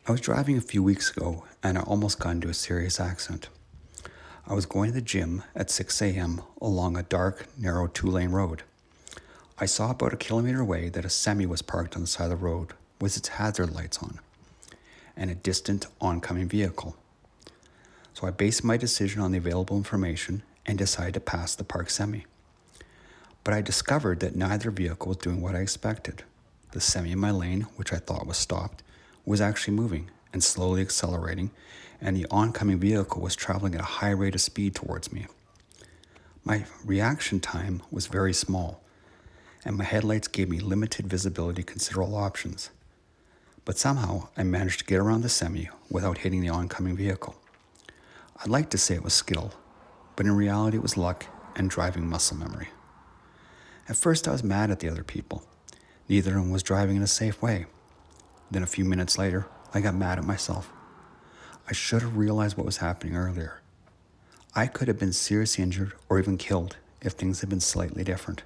I was driving a few weeks ago and I almost got into a serious accident. I was going to the gym at 6 a.m. along a dark, narrow 2-lane road. I saw about a kilometer away that a semi was parked on the side of the road with its hazard lights on and a distant oncoming vehicle. So I based my decision on the available information and decided to pass the parked semi. But I discovered that neither vehicle was doing what I expected. The semi in my lane, which I thought was stopped, was actually moving and slowly accelerating, and the oncoming vehicle was traveling at a high rate of speed towards me. My reaction time was very small, and my headlights gave me limited visibility to consider all options. But somehow I managed to get around the semi without hitting the oncoming vehicle. I'd like to say it was skill, but in reality it was luck and driving muscle memory. At first I was mad at the other people. Neither of them was driving in a safe way. Then a few minutes later, I got mad at myself. I should have realized what was happening earlier. I could have been seriously injured or even killed if things had been slightly different.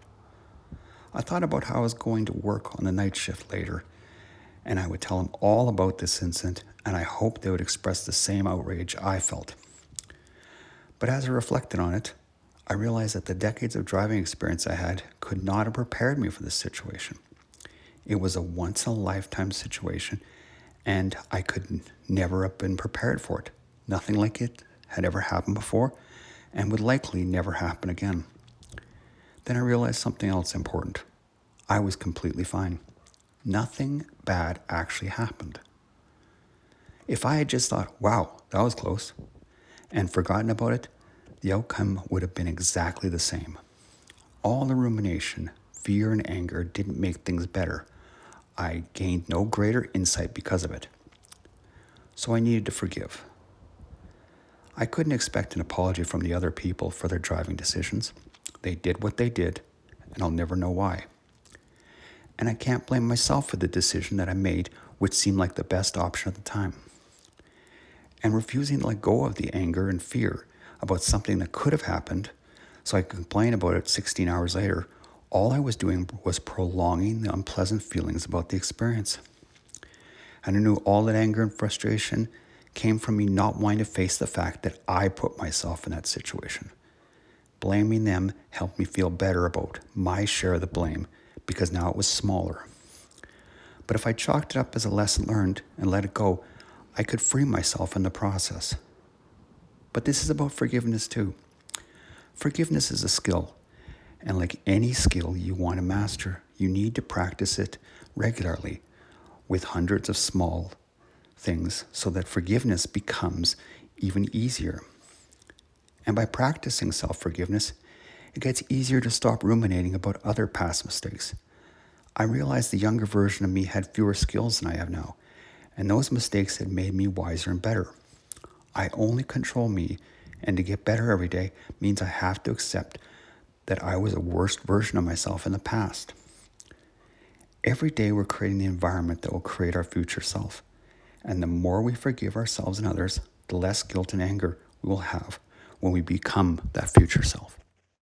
I thought about how I was going to work on the night shift later, and I would tell them all about this incident, and I hoped they would express the same outrage I felt. But as I reflected on it, I realized that the decades of driving experience I had could not have prepared me for this situation. It was a once-in-a-lifetime situation, and I could never have been prepared for it. Nothing like it had ever happened before, and would likely never happen again. Then I realized something else important. I was completely fine. Nothing bad actually happened. If I had just thought, wow, that was close, and forgotten about it, the outcome would have been exactly the same. All the rumination, fear, and anger didn't make things better. I gained no greater insight because of it. So I needed to forgive. I couldn't expect an apology from the other people for their driving decisions. They did what they did, and I'll never know why. And I can't blame myself for the decision that I made, which seemed like the best option at the time. And refusing to let go of the anger and fear about something that could have happened, so I could complain about it 16 hours later, all I was doing was prolonging the unpleasant feelings about the experience. And I knew all that anger and frustration came from me not wanting to face the fact that I put myself in that situation. Blaming them helped me feel better about my share of the blame because now it was smaller. But if I chalked it up as a lesson learned and let it go, I could free myself in the process. But this is about forgiveness too. Forgiveness is a skill, and like any skill you want to master, you need to practice it regularly with hundreds of small things so that forgiveness becomes even easier. And by practicing self-forgiveness, it gets easier to stop ruminating about other past mistakes. I realized the younger version of me had fewer skills than I have now, and those mistakes had made me wiser and better. I only control me, and to get better every day means I have to accept that I was a worse version of myself in the past. Every day we're creating the environment that will create our future self. And the more we forgive ourselves and others, the less guilt and anger we will have when we become that future self.